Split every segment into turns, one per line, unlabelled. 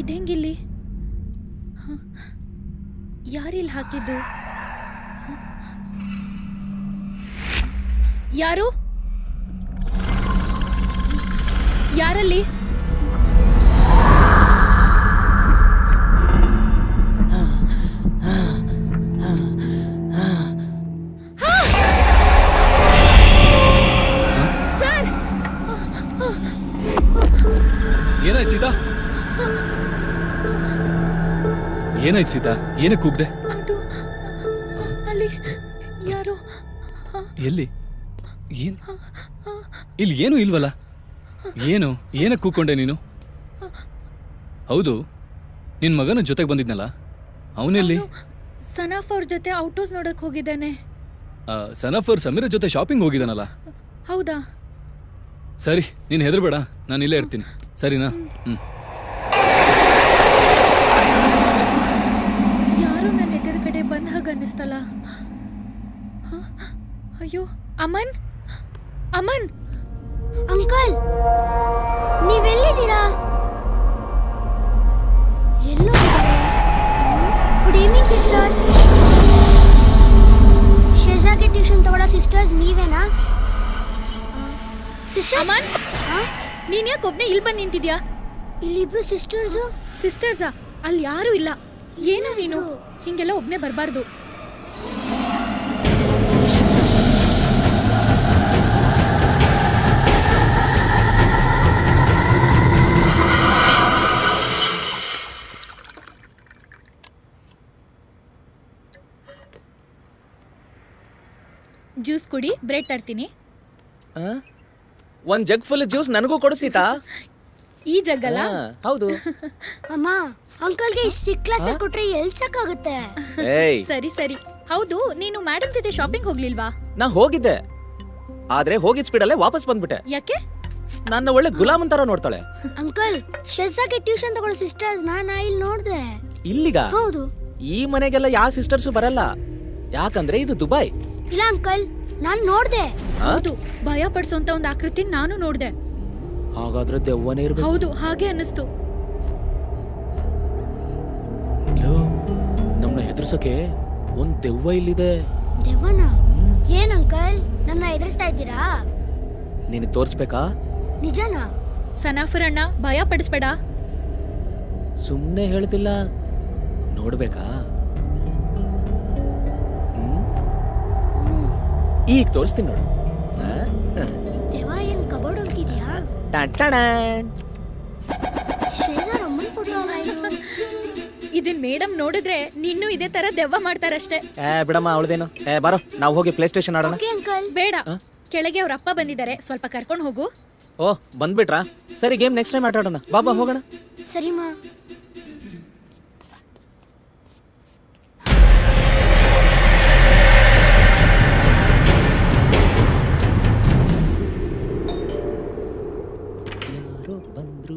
ಇದೆಂಗಿಲ್ಲಿ? ಯಾರಿಲ್ಲಿ ಹಾಕಿದ್ದು? ಯಾರು? ಯಾರಲ್ಲಿ? ಸರ್,
ಏನಾಯ್ತು ಸೀತಾ? ಏನಾಯ್ತು ಸೀತಾ? ಏನಕ್ಕೆ ಕೂಗ್ದೆ?
ಅದು ಅಲ್ಲಿ ಯಾರೋ.
ಎಲ್ಲಿ? ಏನ್ ಇಲ್ಲಿ ಏನು ಇಲ್ವಲ್ಲ? ಏನಕ್ಕೆ ಕೂಕೊಂಡೆ ನೀನು? ಹೌದು, ನಿನ್ ಮಗನ ಜೊತೆಗೆ ಬಂದಿದ್ನಲ್ಲ, ಅವನೆಲ್ಲಿ?
ಸನಾಫ್ ಅವ್ರ ಜೊತೆ ಔಟ್ ಹೌಸ್ ನೋಡಕ್ ಹೋಗಿದ್ದಾನೆ.
ಸನಫ್ ಅವ್ರ ಸಮೀರ ಜೊತೆ ಶಾಪಿಂಗ್ ಹೋಗಿದ್ದಾನಲ್ಲ?
ಹೌದಾ?
ಸರಿ, ನೀನು ಹೆದರ್ಬೇಡ, ನಾನು ಇಲ್ಲೇ ಇರ್ತೀನಿ, ಸರಿನಾ?
ಯಾರು ನನ್ನ ಎದುರುಗಡೆ ಬಂದ ಹಾಗೆ ಅನ್ನಿಸ್ತಲ್ಲ. ಅಯ್ಯೋ, ಅಮನ್, ಅಮನ್!
ಅಂಕಲ್, ನೀವೆಲ್ಲಿದ್ದೀರಾ? ಎಲ್ಲೋ ಗುಡ್ ಈವ್ನಿಂಗ್ ಸಿಸ್ಟರ್. ಶೇಜಾಗೆ ಟ್ಯೂಷನ್ ತಗೊಳ್ಳೋ ಸಿಸ್ಟರ್ಸ್ ನೀವೇನಾ? ಸಿಸ್ಟರ್
ಅಮನ್, ನೀನ್ ಯಾಕೆ ಒಬ್ನೇ ಇಲ್ಲಿ ಬಂದು ನಿಂತಿದ್ಯಾ?
ಇಲ್ಲಿಬ್ರು ಸಿಸ್ಟರ್ಸು.
ಸಿಸ್ಟರ್ಸಾ? ಅಲ್ಲಿ ಯಾರು ಇಲ್ಲ. ಏನೋ ನೀನು ಹಿಂಗೆಲ್ಲ ಒಬ್ನೇ ಬರಬಾರ್ದು. ಜ್ಯೂಸ್ ಕುಡಿ, ಬ್ರೆಡ್ ತರ್ತೀನಿ.
ಒಂದ್ ಜಗ್ ಫುಲ್ ಜ್ಯೂಸ್ ನನಗೂ ಕೊಡು ಸೀತಾ.
ಈ ಜಗ್ಗಲ್ಲ?
ಹೌದು.
ಅಮ್ಮ, ಅಂಕಲ್ಗೆ ಇಷ್ಟು ಕ್ಲಾಸ್ ಕೊಟ್ರೆ ಎಲ್ಲಿ ಸಾಕಾಗುತ್ತೆ?
ಏಯ್,
ಸರಿ ಸರಿ. ಹೌದು, ನೀನು ಮೇಡಮ್ ಜೊತೆ ಶಾಪಿಂಗ್ ಹೋಗ್ಲಿಲ್ವಾ?
ನಾ ಹೋಗಿದ್ದೆ, ಆದ್ರೆ ಹೋಗಿದ್ ಸ್ಪೀಡಲ್ಲೇ ವಾಪಸ್ ಬಂದ್ಬಿಟ್ಟೆ.
ಯಾಕೆ?
ನನ್ನ ಒಳ್ಳೆ ಗುಲಾಮನ್ ತರ ನೋಡ್ತಾಳೆ.
ಅಂಕಲ್, ಶೇಜಾಗೆ ಟ್ಯೂಷನ್ ತಗೊಳ್ಳೋ ಸಿಸ್ಟರ್ಸ್ ನಾ ಇಲ್ಲಿ ನೋಡ್ದೆ.
ಇಲ್ಲಿಗ?
ಹೌದು.
ಈ ಮನೆಗೆಲ್ಲ ಯಾವ ಸಿಸ್ಟರ್ಸು ಬರಲ್ಲ, ಯಾಕಂದ್ರೆ ಇದು ದುಬೈ.
ಇಲ್ಲ ಅಂಕಲ್, ನಾನ್ ನೋಡ್ದೆ.
ಹೌದು, ಭಯ ಪಡಿಸೋಂತ ಒಂದು ಆಕೃತಿ ನಾನು ನೋಡ್ದೆ.
ಹಾಗಾದ್ರೆ ದೆವ್ವನೇ ಇರ್ಬೇಕು.
ಹೌದು, ಹಾಗೆ ಅನ್ನಿಸ್ತು.
ನಮ್ಮನ್ನ ಹೆದರ್ಸಕ್ಕೆ ಒಂದ್ ದೆವ್ವ ಇಲ್ಲಿದೆ.
ದೆವ್ವನ? ಏನ್ ಅಂಕಲ್, ನನ್ನ ಎದುರಿಸ್ತಾ ಇದ್ದೀರಾ?
ನಿನಗ್ ತೋರ್ಸ್ಬೇಕಾ?
ನಿಜನಾ?
ಸನಾಫರಣ್ಣ, ಭಯ ಪಡಿಸ್ಬೇಡ.
ಸುಮ್ನೆ ಹೇಳ್ತಿಲ್ಲ, ನೋಡ್ಬೇಕಾ? ಈಗ ತೋರಿಸ್ತೀನಿ ನೋಡು.
ದೆವ್ವ ಏನ್ ಕಬೋರ್ಡ್ ಹೋಗಿದ್ಯಾ? ಶೇಜಾರ್ ಅಮ್ಮನ್ ಫೋಟೋ ಅಲ್ಲ ಇದು.
ಇದನ್ ಮೇಡಮ್ ನೋಡಿದ್ರೆ ನಿನ್ನೂ ಇದೇ ತರ ದೆವ್ವ ಮಾಡ್ತಾರಷ್ಟೇ.
ಬಿಡಮ್ಮ, ಅವಳದೇನು. ಬಾರೋ, ನಾವು ಹೋಗಿ ಪ್ಲೇ ಸ್ಟೇಷನ್ ಆಡೋಣ.
Okay uncle.
ಬೇಡ, ಕೆಳಗೆ ಅವ್ರ ಅಪ್ಪ ಬಂದಿದ್ದಾರೆ, ಸ್ವಲ್ಪ ಕರ್ಕೊಂಡು ಹೋಗು.
ಓ, ಬಂದ್ಬಿಟ್ರಾ? ಸರಿ, ಗೇಮ್ ನೆಕ್ಸ್ಟ್ ಟೈಮ್ ಆಟ ಆಡೋಣ. ಬಾಬಾ ಹೋಗೋಣ.
ಸರಿಮಾ.
ಬಂದ್ರು.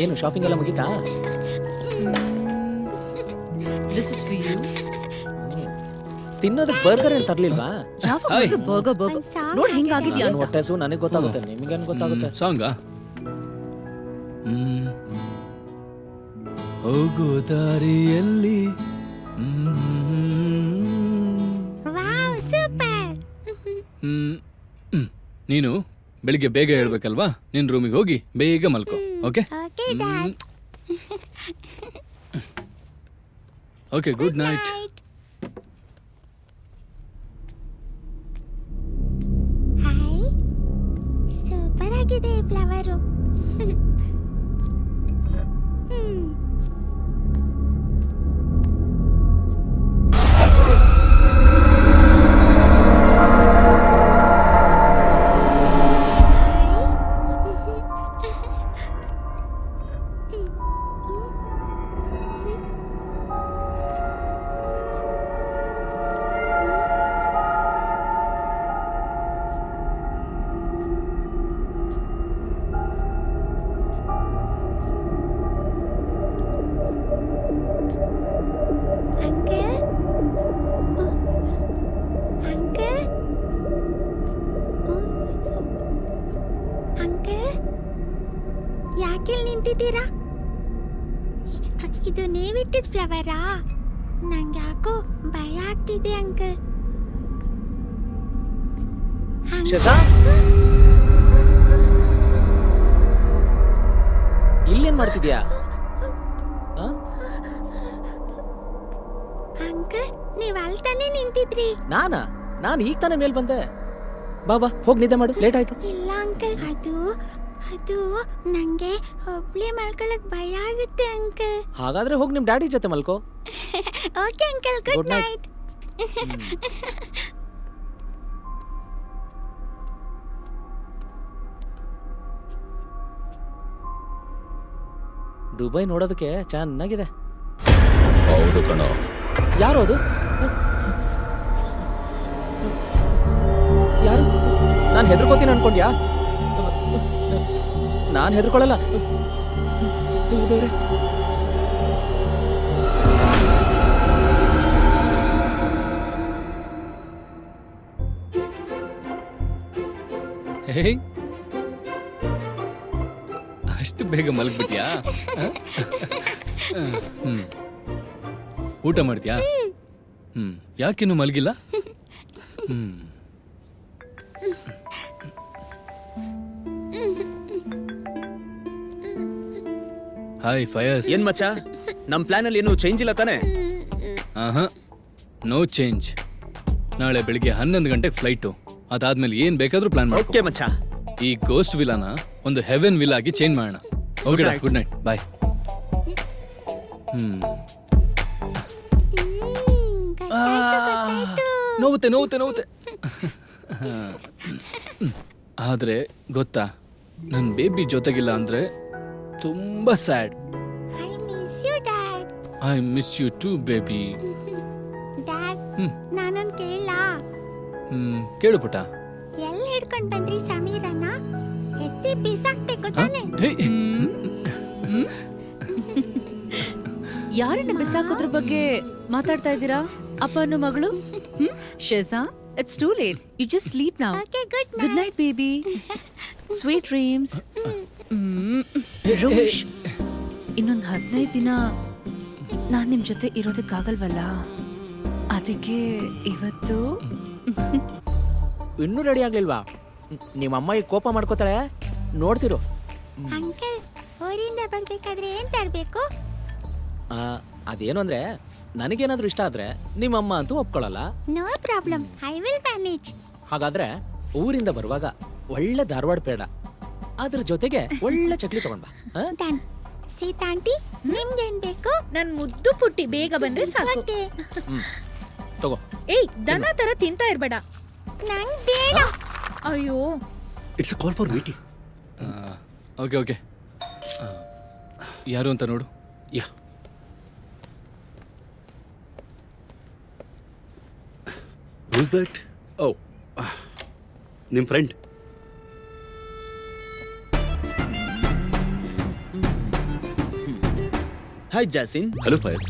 ಏನು ಶಾಪಿಂಗ್ ಎಲ್ಲ ಮುಗೀತಾ?
This is for you.
ತಿನ್ನೋದಕ್ಕೆ ಬರ್ಗರ್ ಏನ್ ತರ್ಲಿಲ್ವಾ?
ಯಾವಾಗ ಬರ್ಗರ್ ನೋಡಿ ಹಿಂಗಾಗಿದ್ಯಾ
ನಾನು ಹೊಟ್ಟೆ ಹಸು, ನನಗೆ ಗೊತ್ತಾಗುತ್ತೆ, ನಿಮಗೇನು ಗೊತ್ತಾಗುತ್ತೆ?
ಸಾಂಗಾ? ಹೋಗೋ ದಾರಿಯಲ್ಲಿ
ವಾವ್, ಸೂಪರ್.
ನೀನು ಬೆಳಿಗ್ಗೆ ಬೇಗ ಹೇಳ್ಬೇಕಲ್ವಾ? ನಿನ್ ರೂಮಿಗೆ ಹೋಗಿ ಬೇಗ ಮಲ್ಕೋ. Okay
okay dad.
Okay, good night.
Hi, super ಆಗಿದೆ ಫ್ಲವರು. ಯಾಕೆ ಇಲ್ಲಿ ನಿಂತಿದ್ದೀರಾ? ಇದು ನೀವಿಟ್ಟಿದ ಫ್ಲವರಾ? ನಂಗೆ ಯಾಕೋ ಭಯ ಆಗ್ತಿದೆ ಅಂಕಲ್.
ಶ್ವೇತಾ ಇಲ್ಲೇನ್ ಮಾಡ್ತಿದ್ಯಾ?
ಅಂಕಲ್ ನೀವ್ ಅಲ್ಲಿ ತಾನೇ ನಿಂತಿದ್ರಿ.
ನಾನು ಈಗ ತಾನೇ ಮೇಲ್ ಬಂದೆ. ಬಾ ಹೋಗಿ ನಿದ್ದೆ ಮಾಡು, ಲೇಟ್ ಆಯ್ತು.
ಇಲ್ಲ ಅಂಕಲ್, ಅದು ನಂಗೆ ಒಬ್ಳೆ ಮಲ್ಕೊಳಕ್ ಭಯ ಆಗುತ್ತೆ ಅಂಕಲ್.
ಹಾಗಾದ್ರೆ ಹೋಗಿ ನಿಮ್ ಡ್ಯಾಡಿ ಜೊತೆ ಮಲ್ಕೋ.
Okay uncle, good
Good night.
Night.
Dubai ನೋಡೋದಕ್ಕೆ ಚೆನ್ನಾಗಿದೆ.
ಹೌದು ಕಣೋ.
ಯಾರು ಅದು? ಯಾರು? ನಾನು ಹೆದರ್ಕೋತೀನಿ ಅನ್ಕೊಂಡ್ಯಾ? ನಾನು ಹೆದರ್ಕೊಳ್ಳಲ್ಲ. ದೇವ್ರೇ.
ಹೇಯ್, ಅಷ್ಟು ಬೇಗ ಮಲಗ್ಬಿಟ್ಯಾ? ಊಟ ಮಾಡ್ತೀಯಾ? ಯಾಕಿನ್ನು ಮಲಗಿಲ್ಲ? ಹಾಯ್ ಫಯಸ್.
ಏನ್ ಮಚ್ಚ, ನಮ್ ಪ್ಲಾನ್ ಅಲ್ಲಿ ಏನು ಚೇಂಜ್ ಇಲ್ಲ ತಾನೆ?
No change. ನಾಳೆ ಬೆಳಿಗ್ಗೆ 11 ಗಂಟೆಗೆ ಫ್ಲೈಟು. ಅದಾದ್ಮೇಲೆ ಏನ್ ಬೇಕಾದ್ರೂ ಪ್ಲಾನ್ ಮಾಡಿ.
ಓಕೆ ಮಚ್ಚ.
ಈ ಗೋಸ್ಟ್ ವಿಲಾನ ಒಂದು ಹೆವೆನ್ ವಿಲ್ ಆಗಿ ಚೇಂಜ್ ಮಾಡೋಣ. Okay, good night, bye. ನೋವುತ್ತೆ. ಆದ್ರೆ ಗೊತ್ತಾ, ನನ್ ಬೇಬಿ ಜೊತೆಗಿಲ್ಲ ಅಂದ್ರೆ ತುಂಬಾ sad.
I miss you dad.
I miss you too baby.
Dad, ನಾನೊಂದ್ ಕೇಳಾ?
ಕೇಳು ಪುಟ.
ಎಲ್ಲಿ ಹಿಡ್ಕೊಂಡ್ ಬಂದ್ರಿ ಸಮೀರನ? ಎತ್ತಿ ಬೀಸಾಕ್ಬೇಕು ತಾನೆ?
ಯಾರನ್ನ ಬಿಸಾಕೋದ್ರ ಬಗ್ಗೆ ಮಾತಾಡ್ತಾ ಇದ್ದೀರಾ? ಅಪ್ಪನ ಮಗಳು? Sheza, it's too late. You just sleep now.
Okay, good
good night baby. Sweet dreams. Rosh, ಇನ್ನೊಂದು 15 ದಿನ ನಾನ್ ನಿಮ್ ಜೊತೆ ಇರೋದಕ್ಕಾಗಲ್ವಲ್ಲ, ಅದಕ್ಕೆ ಇವತ್ತು.
ಇನ್ನೂ ರೆಡಿ ಆಗ್ಲಿಲ್ವಾ? ನಿಮ್ಮ ಅಮ್ಮ ಈಗ ಕೋಪ ಮಾಡ್ಕೋತಾಳೆ, ನೋಡ್ತಿರು.
ಅಂಕಲ್, ಊರಿಂದ ಬರ್ಬೇಕಾದ್ರೆ ಏನ್ ತರ್ಬೇಕು?
ಅದೇನು ಅಂದ್ರೆ, ನನಗೇನಾದ್ರೂ ಇಷ್ಟ ಆದ್ರೆ ನಿಮ್ಮಮ್ಮ ಅಂತೂ ಒಪ್ಕೊಳ್ಳಲ್ಲ.
No problem, I will manage.
ಹಾಗಾದ್ರೆ ಊರಿಂದ ಬರುವಾಗ ಒಳ್ಳೆ ಧಾರವಾಡ ಪೇಡ, ಅದ್ರ ಜೊತೆಗೆ ಒಳ್ಳೆ ಚಕ್ಲಿ ತಗೊಂಡ್ ಬಾ.
ಡನ್. ಸೀತಾ ಆಂಟಿ, ನಿಮ್ಗೇನ್ ಬೇಕು?
ನನ್ ಮುದ್ದು ಪುಟ್ಟಿ ಬೇಗ ಬಂದ್ರೆ ಸಾಕು.
ಓಕೆ.
ತಗೋ.
ಏಯ್, ದನ ತರ ತಿಂತಾ ಇರ್ಬೇಡ.
ನಂಗ್ ಬೇಡ.
ಅಯ್ಯೋ,
it's a call for meeting.
Okay. ಯಾರು ಅಂತ ನೋಡು.
ಯಾ. Who's that? ಓ, ನಿಮ್ friend. Hi Jasin.
Hello Fayas.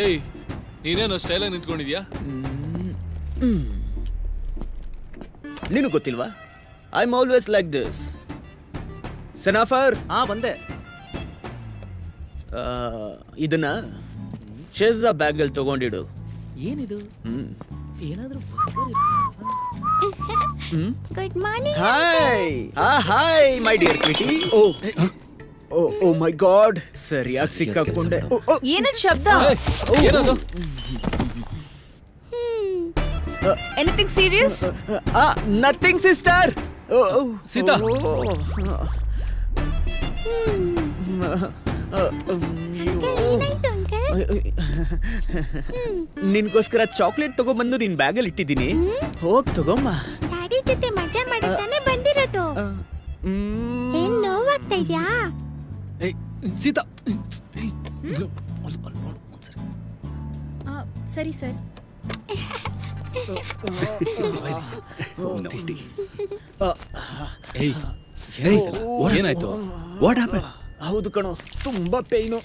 ಏಯ್, ನೀನೇನೋ ಸ್ಟೈಲ್ ಆಗಿ ನಿಂತ್ಕೊಂಡಿದ್ಯಾ?
ನೀನು ಗೊತ್ತಿಲ್ವಾ? I am always like this. Sanafar,
ಬಂದೆ.
ಇದನ್ನ ಶೇಜಾ ಬ್ಯಾಗ್ ಅಲ್ಲಿ ತಗೊಂಡಿಡು.
ಏನಿದು? ಏನಾದ್ರೂ
good morning.
Hi my dear sweetie. Oh my god, ಸರಿಯಾಗಿ ಸಿಕ್ಕಾಕೊಂಡೆ.
ಏನದ್ ಶಬ್ದ?
ಏನದು?
Anything serious?
Nothing sister.
Seetha.
ಏನಾಯ್ತು ಅಂಕಲ್?
ನಿನ್ಗೋಸ್ಕರ ಚಾಕ್ಲೇಟ್ ತಗೊಂಡ್ಬಂದು ನಿನ್ ಬ್ಯಾಗಲ್ಲಿ ಇಟ್ಟಿದ್ದೀನಿ, ಹೋಗ್ ತಗೊಮ್ಮ.
ಡ್ಯಾಡಿ ಜೊತೆ ಮಜಾ ಮಾಡತಾನೆ ಬಂದಿರೋದು. ಏನ್ ನೋವಾಗ್ತಾ ಇದ್ಯಾ?
ಏಯ್, ಸೀತಾ. ಏಯ್, ಇದು ಅಲ್ಲಿ ನೋಡು ಒಂದ್ಸರಿ.
ಸರಿ ಸರ್.
ಏಯ್, ಏನಾಯ್ತು?
What happen? ಹೌದು ಕಣೋ, ತುಂಬಾ ಪೇಯ್ನು.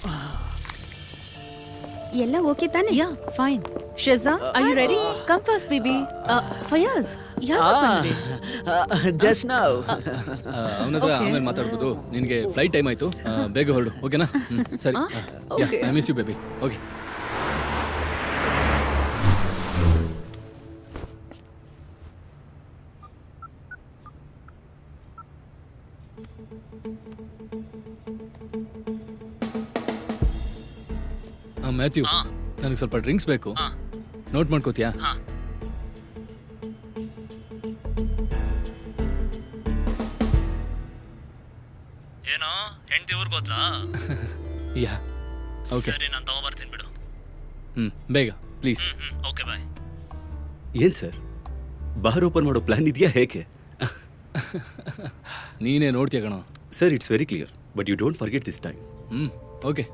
ಎಲ್ಲ ಓಕೆ ತಾನೆ?
Yeah fine. Sheza are you ready? Come fast baby. Fayaz ಯಾವಾಗ ಬಂದ್ರಿ?
Just now.
ಅವನ ಹತ್ರ ಆಮೇಲೆ ಮಾತಾಡ್ಬೋದು. ನಿನಗೆ ಫ್ಲೈಟ್ ಟೈಮ್ ಆಯ್ತು, ಬೇಗ ಹೊರಡು. ಓಕೆನಾ? ಸರಿ.
Okay.
I miss you baby. Okay. Matthew, ನನಗೆ ಸ್ವಲ್ಪ ಡ್ರಿಂಕ್ಸ್ ಬೇಕು. ನೋಟ್ ಮಾಡ್ಕೋತೀಯಾ?
ಏನೋ ಹೆಂಡತಿ ಊರ್ಗ್ ಹೋದ್ಲಾ?
ಯಾ. ಓಕೆ.
ಸರಿ, ನಾನು ತಗೋಬರ್ತೀನಿ ಬಿಡು.
ಬೇಗ ಪ್ಲೀಸ್.
Okay bye.
ಏನ್ ಸರ್, ಬಾರ್ ಓಪನ್ ಮಾಡೋ ಪ್ಲಾನ್ ಇದೆಯಾ ಹೇಗೆ?
ನೀನೇ ನೋಡ್ತೀಯ ಕಣೋ.
Sir, it's very clear, but you don't forget this time.
Okay.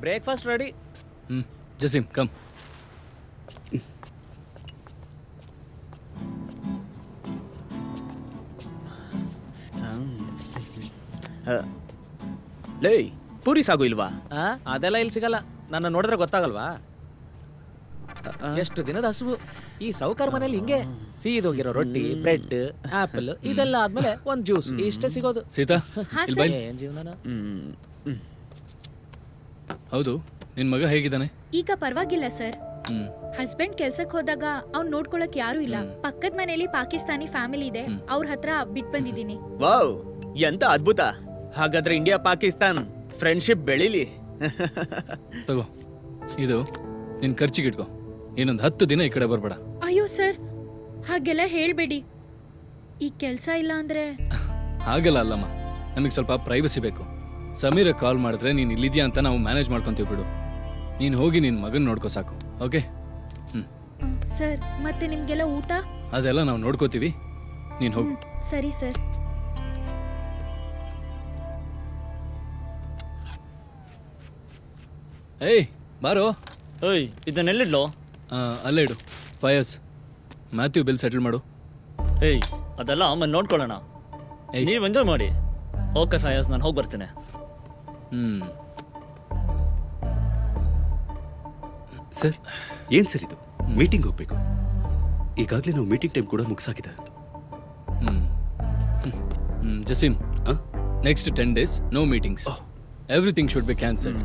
Breakfast ready.
Jaseem come.
ಲೇ, ಪೂರಿ ಸಾಗು ಇಲ್ವಾ?
ಅದೆಲ್ಲ ಇಲ್ಲಿ ಸಿಗಲ್ಲ. ನನ್ನ ನೋಡಿದ್ರೆ ಗೊತ್ತಾಗಲ್ವಾ? ಎಷ್ಟು ದಿನದ ಹಸುವು. ಈ ಸೌಕರ್ ಮನೇಲಿ ಹಿಂಗೆ ಸೀದೋಗಿರೋ ರೊಟ್ಟಿ, ಬ್ರೆಡ್, ಆಪಲ್ ಇದೆಲ್ಲ ಆದ್ಮೇಲೆ ಒಂದ್ ಜ್ಯೂಸ್ ಇಷ್ಟೇ ಸಿಗೋದು.
ಸೀತಾ, ಇಲ್ಲಿ ಬೈ.
ಏನ್ ಜೀವನ.
ಹೌದು, ನಿನ್ ಮಗ ಹೇಗಿದ್ದಾನೆ?
ಈಗ ಪರವಾಗಿಲ್ಲ ಸರ್. ಹಸ್ಬೆಂಡ್ ಕೆಲ್ಸಕ್ ಹೋದಾಗ ಅವ್ನ್ ನೋಡ್ಕೊಳಕ್ ಯಾರು ಇಲ್ಲ. ಪಕ್ಕದ ಮನೇಲಿ ಪಾಕಿಸ್ತಾನಿ ಫ್ಯಾಮಿಲಿ ಇದೆ, ಅವ್ರ ಹತ್ರ ಬಿಟ್ ಬಂದಿದ್ದೀನಿ.
ವಾವ್, ಎಂತ ಅದ್ಭುತ. ಹಾಗಾದ್ರೆ ಇಂಡಿಯಾ ಪಾಕಿಸ್ತಾನ್ ಫ್ರೆಂಡ್ಶಿಪ್ ಬೆಳಿಲಿ.
ತಗೋ, ಇದು ನಿನ್ ಖರ್ಚಿಗೆ ಇಟ್ಕೋ. ಇನ್ನೊಂದು 10 ದಿನ ಈ ಕಡೆ ಬರ್ಬೇಡ.
ಅಯ್ಯೋ ಸರ್, ಹಾಗೆಲ್ಲ ಹೇಳ್ಬೇಡಿ. ಈ ಕೆಲ್ಸ ಇಲ್ಲ ಅಂದ್ರೆ
ಹಾಗಲ್ಲ ಅಲ್ಲಮ್ಮ, ನಮಗೆ ಸ್ವಲ್ಪ ಪ್ರೈವಸಿ ಬೇಕು. ಸಮೀರ ಕಾಲ್ ಮಾಡಿದ್ರೆ ನೀನ್ ಇಲ್ಲಿದ್ಯಾ ಅಂತ ನಾವು ಮ್ಯಾನೇಜ್ ಮಾಡ್ಕೊಂತೀವಿ ಬಿಡು. ನೀನ್ ಹೋಗಿ ನಿನ್ ಮಗನ್ ನೋಡ್ಕೋ ಸಾಕು. ಓಕೆ?
ಸರ್, ಮತ್ತೆ ನಿಮ್ಗೆಲ್ಲ ಊಟ
ಅದೆಲ್ಲ ನಾವು ನೋಡ್ಕೋತೀವಿ, ನೀನ್ ಹೋಗು.
ಸರಿ ಸರ್.
ಏಯ್ ಬಾರೋ.
ಓಯ್, ಇದನ್ನೆಲ್ಲಿಡ್ಲೋ?
ಅಲ್ಲೇ ಇಡು. ಫಯಸ್, ಮ್ಯಾಥ್ಯೂ ಬಿಲ್ ಸೆಟಲ್ ಮಾಡು.
ಏಯ್, ಅದೆಲ್ಲ ಆಮೇಲೆ ನೋಡ್ಕೊಳ್ಳೋಣ.
ಏಯ್.
ನೀವು ಎಂಜಾಯ್ ಮಾಡಿ. ಓಕೆ ಫಯಾಸ್, ನಾನು ಹೋಗಿ ಬರ್ತೀನಿ.
ಸರ್, ಏನ್ ಸರ್ ಇದು? ಮೀಟಿಂಗ್ ಹೋಗ್ಬೇಕು. ಈಗಾಗಲೇ ನಾವು ಮೀಟಿಂಗ್ ಟೈಮ್ ಕೂಡ ಮುಗಿಸಾಗಿದೆ.
Jaseem, next 10 days no meetings. Everything should be cancelled.